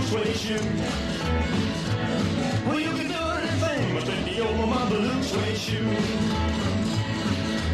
suede shoe. Well, you can do anything, but then the old mama blue suede shoe.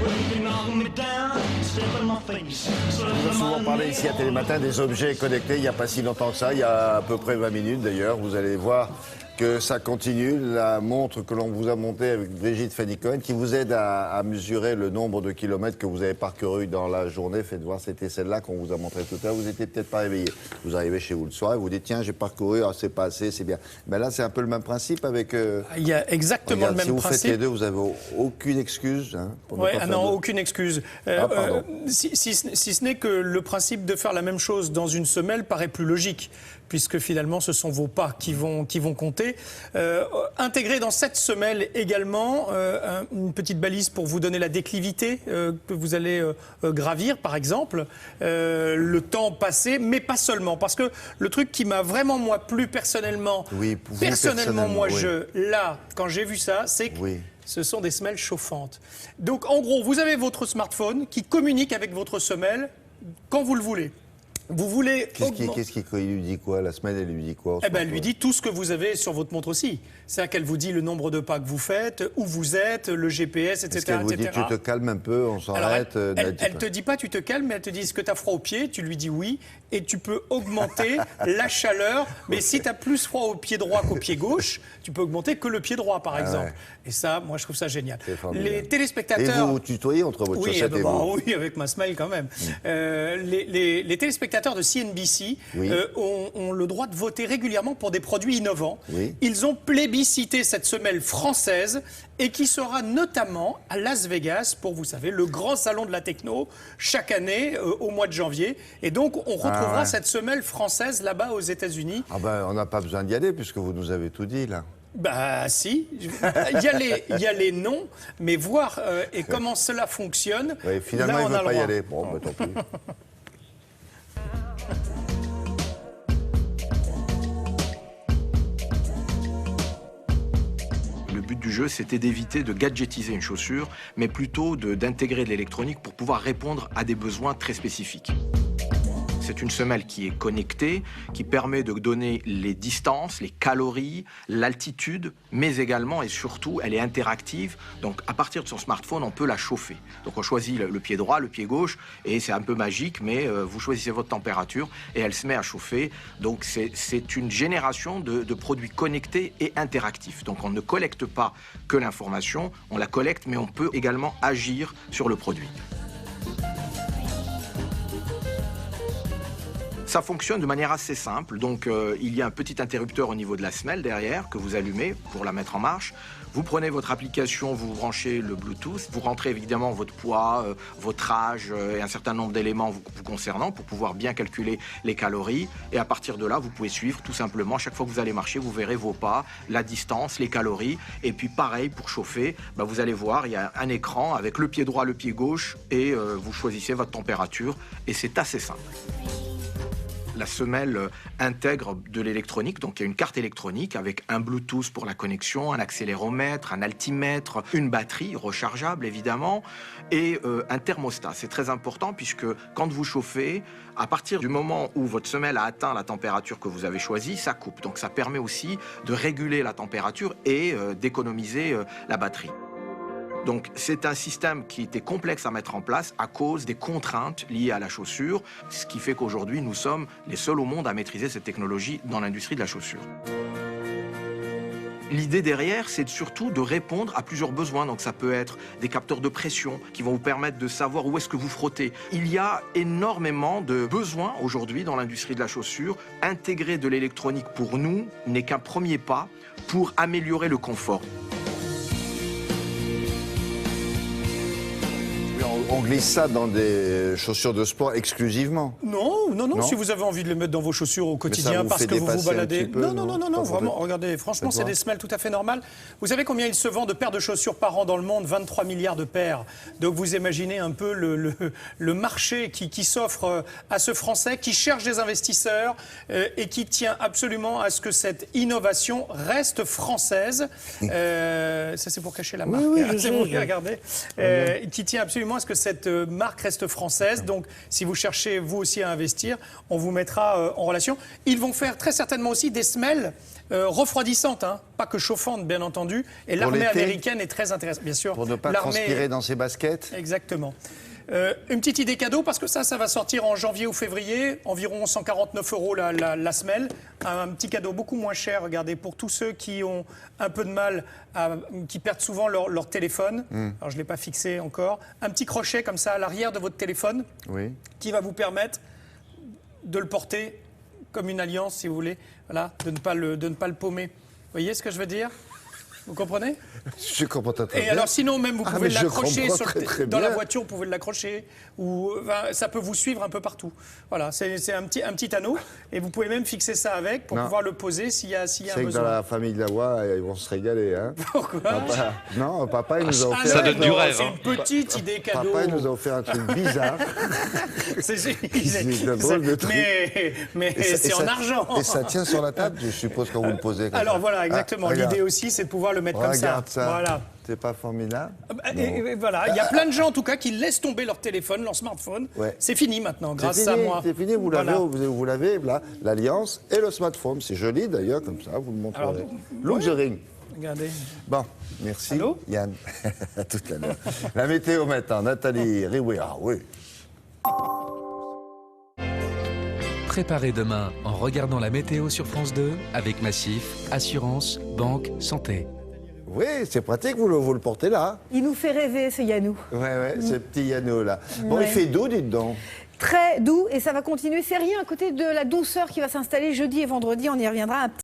Well, you can knock me down, step in my face. On a souvent parlé ici à Télématin des objets connectés, il n'y a pas si longtemps que ça, il y a à peu près 20 minutes d'ailleurs. Vous allez voir que ça continue. La montre que l'on vous a montée avec Brigitte Fanny-Cohen qui vous aide à mesurer le nombre de kilomètres que vous avez parcouru dans la journée. Faites voir, c'était celle-là qu'on vous a montrée tout à l'heure. Vous n'étiez peut-être pas réveillé. Vous arrivez chez vous le soir et vous dites tiens, j'ai parcouru, c'est pas assez, c'est bien. Mais là, c'est un peu le même principe avec... Il y a exactement le même principe. Si vous principe. faites les deux, vous n'avez aucune excuse. Hein, non, aucune excuse. Si ce n'est que le principe de faire la même chose dans une semelle paraît plus logique, puisque finalement, ce sont vos pas qui vont compter. Intégrer dans cette semelle également une petite balise pour vous donner la déclivité que vous allez gravir, par exemple, le temps passé, mais pas seulement. Parce que le truc qui m'a vraiment, moi, plu personnellement, moi, là, quand j'ai vu ça, c'est que ce sont des semelles chauffantes. Donc, en gros, vous avez votre smartphone qui communique avec votre semelle quand vous le voulez. Vous voulez... Qu'est-ce qu'il lui dit quoi? La semelle, elle lui dit quoi? Elle lui dit tout ce que vous avez sur votre montre aussi. C'est-à-dire qu'elle vous dit le nombre de pas que vous faites, où vous êtes, le GPS, etc. Est-ce qu'elle vous dit tu te calmes un peu, on s'arrête? Elle ne te dit pas tu te calmes, mais elle te dit est-ce que tu as froid aux pieds? Tu lui dis oui. Et tu peux augmenter la chaleur. Mais si tu as plus froid au pied droit qu'au pied gauche, tu peux augmenter que le pied droit, par exemple. Ouais. Et ça, moi, je trouve ça génial. Les téléspectateurs... Et vous tutoyez entre votre chaussette et vous? Oui, avec ma smile quand même. Les téléspectateurs de CNBC ont le droit de voter régulièrement pour des produits innovants. Oui. Ils ont plébiscité cette semelle française et qui sera notamment à Las Vegas pour, vous savez, le grand salon de la techno chaque année au mois de janvier. Et donc, on retrouvera cette semelle française là-bas aux États-Unis. On n'a pas besoin d'y aller puisque vous nous avez tout dit là. Bah si, il y a les noms, mais voir et comment cela fonctionne. Oui, finalement, il ne veut pas y aller. Bon, bah, tant pis. Le but du jeu, c'était d'éviter de gadgetiser une chaussure, mais plutôt d'intégrer de l'électronique pour pouvoir répondre à des besoins très spécifiques. C'est une semelle qui est connectée, qui permet de donner les distances, les calories, l'altitude, mais également et surtout, elle est interactive. Donc, à partir de son smartphone, on peut la chauffer. Donc, on choisit le pied droit, le pied gauche, et c'est un peu magique, mais vous choisissez votre température et elle se met à chauffer. Donc, c'est une génération de produits connectés et interactifs. Donc, on ne collecte pas que l'information, on la collecte, mais on peut également agir sur le produit. Ça fonctionne de manière assez simple, donc il y a un petit interrupteur au niveau de la semelle derrière que vous allumez pour la mettre en marche. Vous prenez votre application, vous branchez le Bluetooth, vous rentrez évidemment votre poids, votre âge et un certain nombre d'éléments vous concernant pour pouvoir bien calculer les calories. Et à partir de là, vous pouvez suivre tout simplement, chaque fois que vous allez marcher, vous verrez vos pas, la distance, les calories. Et puis pareil, pour chauffer, vous allez voir, il y a un écran avec le pied droit, le pied gauche et vous choisissez votre température et c'est assez simple. La semelle intègre de l'électronique, donc il y a une carte électronique avec un Bluetooth pour la connexion, un accéléromètre, un altimètre, une batterie rechargeable évidemment et un thermostat. C'est très important puisque quand vous chauffez, à partir du moment où votre semelle a atteint la température que vous avez choisie, ça coupe. Donc ça permet aussi de réguler la température et d'économiser la batterie. Donc c'est un système qui était complexe à mettre en place à cause des contraintes liées à la chaussure, ce qui fait qu'aujourd'hui nous sommes les seuls au monde à maîtriser cette technologie dans l'industrie de la chaussure. L'idée derrière, c'est surtout de répondre à plusieurs besoins. Donc ça peut être des capteurs de pression qui vont vous permettre de savoir où est-ce que vous frottez. Il y a énormément de besoins aujourd'hui dans l'industrie de la chaussure. Intégrer de l'électronique pour nous n'est qu'un premier pas pour améliorer le confort. On glisse ça dans des chaussures de sport exclusivement? Non, si vous avez envie de les mettre dans vos chaussures au quotidien parce que vous vous baladez. Non, vraiment, regardez, franchement, c'est des semelles tout à fait normales. Vous savez combien il se vend de paires de chaussures par an dans le monde? 23 milliards de paires. Donc vous imaginez un peu le marché qui s'offre à ce Français, qui cherche des investisseurs et qui tient absolument à ce que cette innovation reste française. Ça, c'est pour cacher la marque. Oui, c'est vous qui regardez. Qui tient absolument à ce que cette cette marque reste française. Donc, si vous cherchez vous aussi à investir, on vous mettra en relation. Ils vont faire très certainement aussi des semelles refroidissantes, hein, pas que chauffantes, bien entendu. Et l'armée l'été, américaine est très intéressante, bien sûr. Pour ne pas L'armée- transpirer dans ses baskets. Exactement. Une petite idée cadeau, parce que ça va sortir en janvier ou février, environ 149 € la semelle. Un petit cadeau beaucoup moins cher, regardez, pour tous ceux qui ont un peu de mal, qui perdent souvent leur téléphone. Alors, je ne l'ai pas fixé encore. Un petit crochet comme ça à l'arrière de votre téléphone, Oui. qui va vous permettre de le porter comme une alliance, si vous voulez, voilà, de ne pas le paumer. Vous voyez ce que je veux dire ? Vous comprenez ? Je comprends très Et bien. alors sinon même vous Ah, pouvez mais je l'accrocher comprends très dans la bien. voiture, vous pouvez l'accrocher ou enfin, ça peut vous suivre un peu partout. Voilà, c'est un petit anneau et vous pouvez même fixer ça avec pour Non. pouvoir le poser s'il y a un C'est que besoin. dans la famille de la voix, ils vont se régaler. Hein. Pourquoi Papa, non, papa, il nous a offert. Ça donne du non, rêve, C'est hein. une petite idée cadeau. Papa, il nous a offert un truc bizarre. C'est un drôle de truc. mais Et ça- c'est et en ça- argent. Et ça tient sur la table, je suppose, quand vous le posez. Comme Alors ça. voilà, exactement. Ah, regarde. L'idée aussi, c'est de pouvoir le mettre comme ça. Regarde ça. Voilà. C'est pas formidable? Et voilà, il y a plein de gens en tout cas qui laissent tomber leur téléphone, leur smartphone. Ouais. C'est fini maintenant, grâce C'est à fini, moi. c'est fini, vous Voilà. l'avez, là, l'alliance et le smartphone. C'est joli d'ailleurs, comme ça, vous le montrerez. Alors, Look the ring. Regardez. Bon, merci Allô Yann. À tout à l'heure. La météo maintenant, Nathalie Riouira, oui. Préparez demain en regardant la météo sur France 2 avec Massif, assurance, banque, santé. Oui, c'est pratique, vous le portez là. Il nous fait rêver, ce Yannou. Ouais, ce petit Yannou là. Bon, Ouais. il fait doux, dites donc. Très doux et ça va continuer. C'est rien à côté de la douceur qui va s'installer jeudi et vendredi. On y reviendra un petit